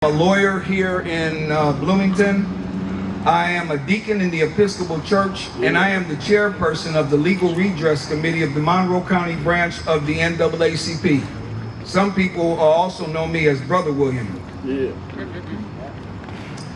A lawyer here in Bloomington. I am a deacon in the Episcopal Church, and I am the chairperson of the Legal Redress Committee of the Monroe County branch of the NAACP. Some people also know me as Brother William. Yeah.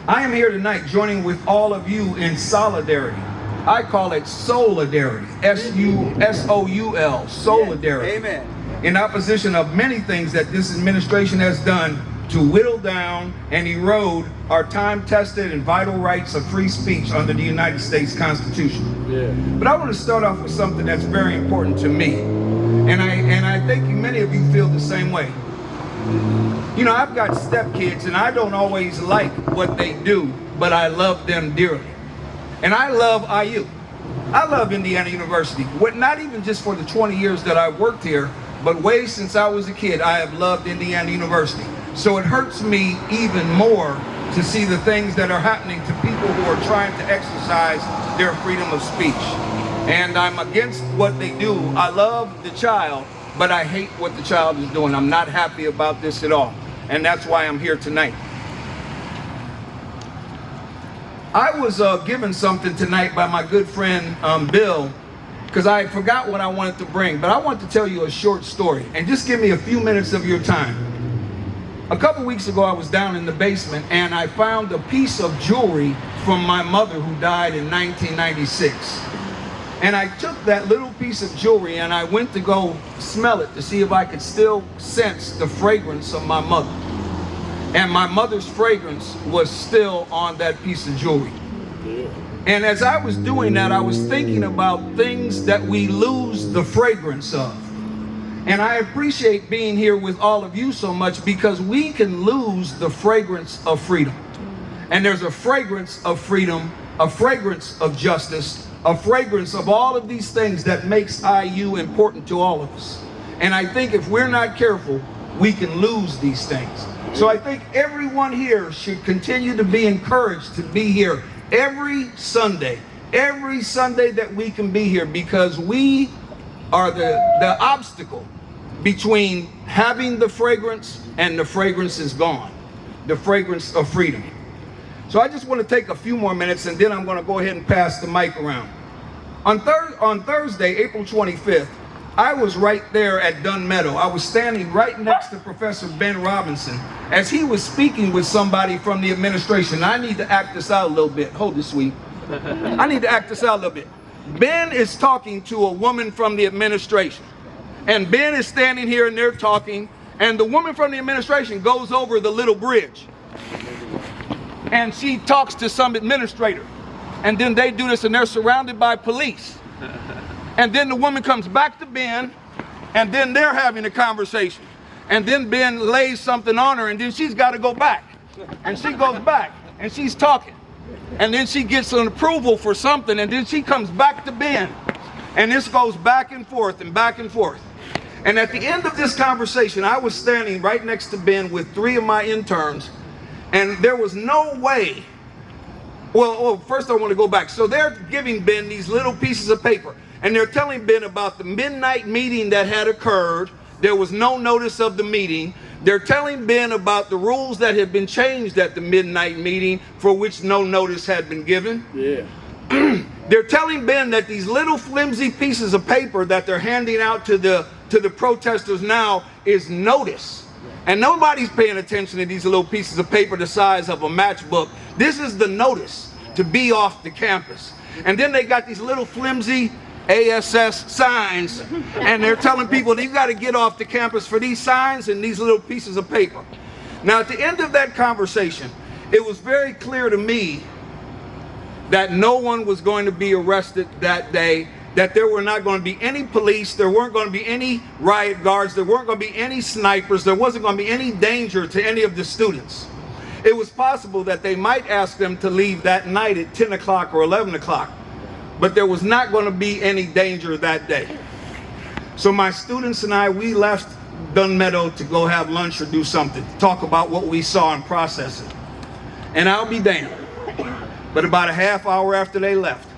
I am here tonight joining with all of you in solidarity. I call it solidarity, S-U-S-O-U-L, solidarity. Amen. In opposition of many things that this administration has done to whittle down and erode our time-tested and vital rights of free speech under the United States Constitution. Yeah. But I want to start off with something that's very important to me. And I think many of you feel the same way. You know, I've got stepkids and I don't always like what they do, but I love them dearly. And I love IU. I love Indiana University. Not even just for the 20 years that I've worked here, but way since I was a kid, I have loved Indiana University. So it hurts me even more to see the things that are happening to people who are trying to exercise their freedom of speech. And I'm against what they do. I love the child, but I hate what the child is doing. I'm not happy about this at all. And that's why I'm here tonight. I was given something tonight by my good friend Bill, because I forgot what I wanted to bring. But I want to tell you a short story. And just give me a few minutes of your time. A couple weeks ago, I was down in the basement and I found a piece of jewelry from my mother who died in 1996. And I took that little piece of jewelry and I went to go smell it to see if I could still sense the fragrance of my mother. And my mother's fragrance was still on that piece of jewelry. And as I was doing that, I was thinking about things that we lose the fragrance of. And I appreciate being here with all of you so much because we can lose the fragrance of freedom. And there's a fragrance of freedom, a fragrance of justice, a fragrance of all of these things that makes IU important to all of us. And I think if we're not careful, we can lose these things. So I think everyone here should continue to be encouraged to be here every Sunday that we can be here, because we are the obstacle between having the fragrance and the fragrance is gone, the fragrance of freedom. So I just want to take a few more minutes and then I'm going to go ahead and pass the mic around. On Thursday, April 25th, I was right there at Dunn Meadow. I was standing right next to Professor Ben Robinson as he was speaking with somebody from the administration. I need to act this out a little bit. Hold this, sweet. I need to act this out a little bit. Ben is talking to a woman from the administration. And Ben is standing here and they're talking, and the woman from the administration goes over the little bridge. And she talks to some administrator. And then they do this and they're surrounded by police. And then the woman comes back to Ben, and then they're having a conversation. And then Ben lays something on her, and then she's got to go back. And she goes back, and she's talking. And then she gets an approval for something, and then she comes back to Ben. And this goes back and forth and back and forth. And at the end of this conversation, I was standing right next to Ben with 3 of my interns, and there was no way. Well, first I want to go back. So they're giving Ben these little pieces of paper, and they're telling Ben about the midnight meeting that had occurred. There was no notice of the meeting. They're telling Ben about the rules that had been changed at the midnight meeting for which no notice had been given. Yeah. They're telling Ben that these little flimsy pieces of paper that they're handing out to the protesters now is notice. And nobody's paying attention to these little pieces of paper the size of a matchbook. This is the notice to be off the campus. And then they got these little flimsy ASS signs, and they're telling people that you got to get off the campus for these signs and these little pieces of paper. Now, at the end of that conversation, it was very clear to me that no one was going to be arrested that day, that there were not going to be any police, there weren't going to be any riot guards, there weren't going to be any snipers, there wasn't going to be any danger to any of the students. It was possible that they might ask them to leave that night at 10 o'clock or 11 o'clock, but there was not going to be any danger that day. So my students and I, we left Dunn Meadow to go have lunch or do something, talk about what we saw and process it. And I'll be damned, but about a half hour after they left,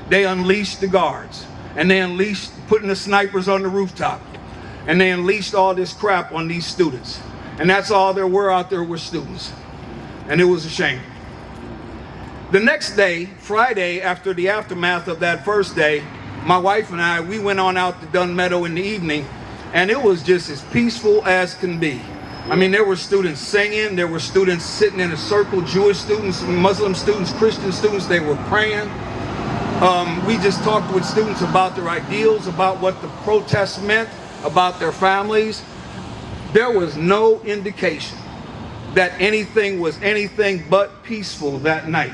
they unleashed the guards, and they unleashed putting the snipers on the rooftop, and they unleashed all this crap on these students. And that's all there were out there were students. And it was a shame. The next day, Friday, after the aftermath of that first day, my wife and I, we went on out to Dunn Meadow in the evening, and it was just as peaceful as can be. I mean, there were students singing, there were students sitting in a circle, Jewish students, Muslim students, Christian students, they were praying. We just talked with students about their ideals, about what the protests meant, about their families. There was no indication that anything was anything but peaceful that night.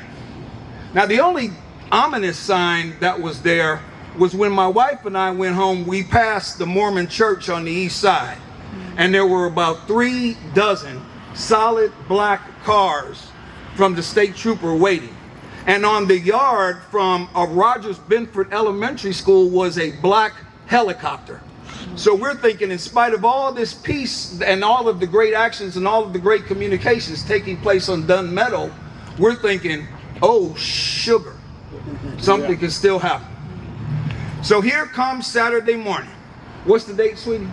Now, the only ominous sign that was there was when my wife and I went home, we passed the Mormon church on the east side. And there were about 3 dozen solid black cars from the state trooper waiting. And on the yard from Rogers Benford Elementary School was a black helicopter. So we're thinking, in spite of all this peace and all of the great actions and all of the great communications taking place on Dunn Meadow, we're thinking, oh, sugar, something can still happen. So here comes Saturday morning. What's the date, sweetie?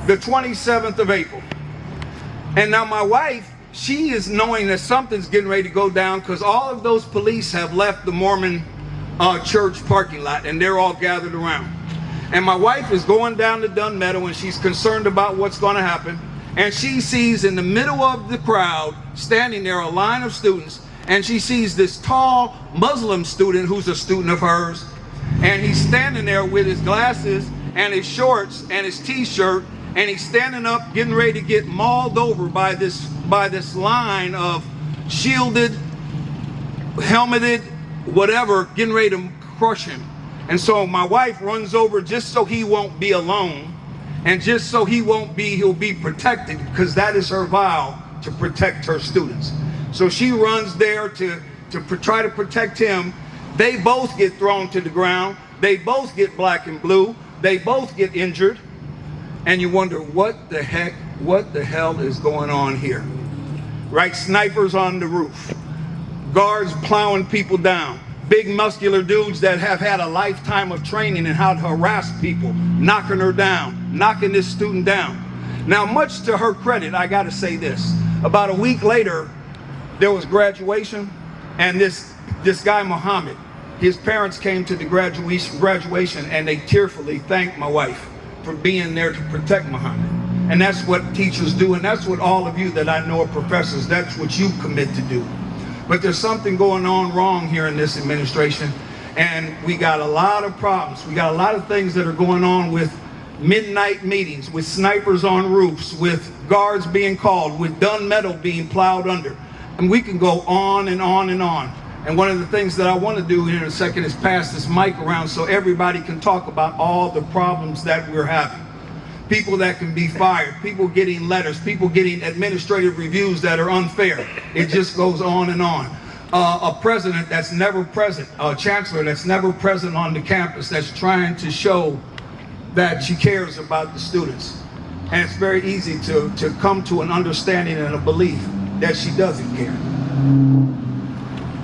The 27th of April. And now my wife, she is knowing that something's getting ready to go down because all of those police have left the Mormon church parking lot and they're all gathered around. And my wife is going down to Dunn Meadow and she's concerned about what's going to happen. And she sees in the middle of the crowd, standing there, a line of students, and she sees this tall Muslim student who's a student of hers. And he's standing there with his glasses and his shorts and his t-shirt, and he's standing up getting ready to get mauled over by this line of shielded, helmeted, whatever, getting ready to crush him. And so my wife runs over just so he won't be alone, and just so he'll be protected, because that is her vow, to protect her students. So she runs there to try to protect him. They both get thrown to the ground. They both get black and blue. They both get injured. And you wonder, what the hell is going on here? Right? Snipers on the roof. Guards plowing people down. Big muscular dudes that have had a lifetime of training in how to harass people, knocking her down, knocking this student down. Now, much to her credit, I gotta say this. About a week later, there was graduation, and this guy, Muhammad, his parents came to the graduation and they tearfully thanked my wife for being there to protect Muhammad. And that's what teachers do, and that's what all of you that I know are professors, that's what you commit to do. But there's something going on wrong here in this administration, and we got a lot of problems. We got a lot of things that are going on with midnight meetings, with snipers on roofs, with guards being called, with Dunn Meadow being plowed under. And we can go on and on and on. And one of the things that I want to do here in a second is pass this mic around so everybody can talk about all the problems that we're having. People that can be fired, people getting letters, people getting administrative reviews that are unfair. It just goes on and on. A president that's never present, a chancellor that's never present on the campus, that's trying to show that she cares about the students. And it's very easy to come to an understanding and a belief that she doesn't care.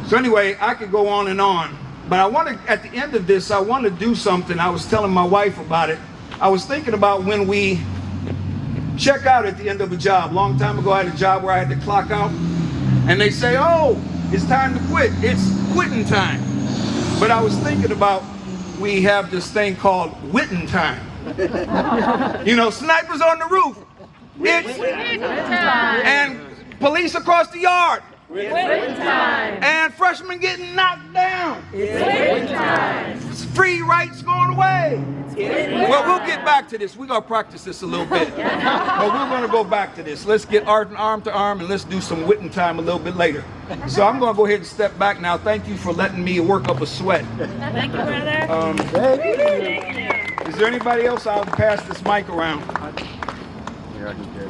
So anyway, I could go on and on, but I want to, at the end of this, I want to do something. I was telling my wife about it. I was thinking about when we check out at the end of a job. Long time ago, I had a job where I had to clock out, and they say, oh, it's time to quit. It's quitting time. But I was thinking about, we have this thing called witting time. You know, snipers on the roof. It's witting time. And police across the yard. It's witting time. And freshmen getting knocked down. It's witting time. Free rights going away. Well, we'll get back to this. We're going to practice this a little bit. But we're going to go back to this. Let's get arm to arm and let's do some witting time a little bit later. So I'm going to go ahead and step back now. Thank you for letting me work up a sweat. Thank you, brother. Is there anybody else? I'll pass this mic around.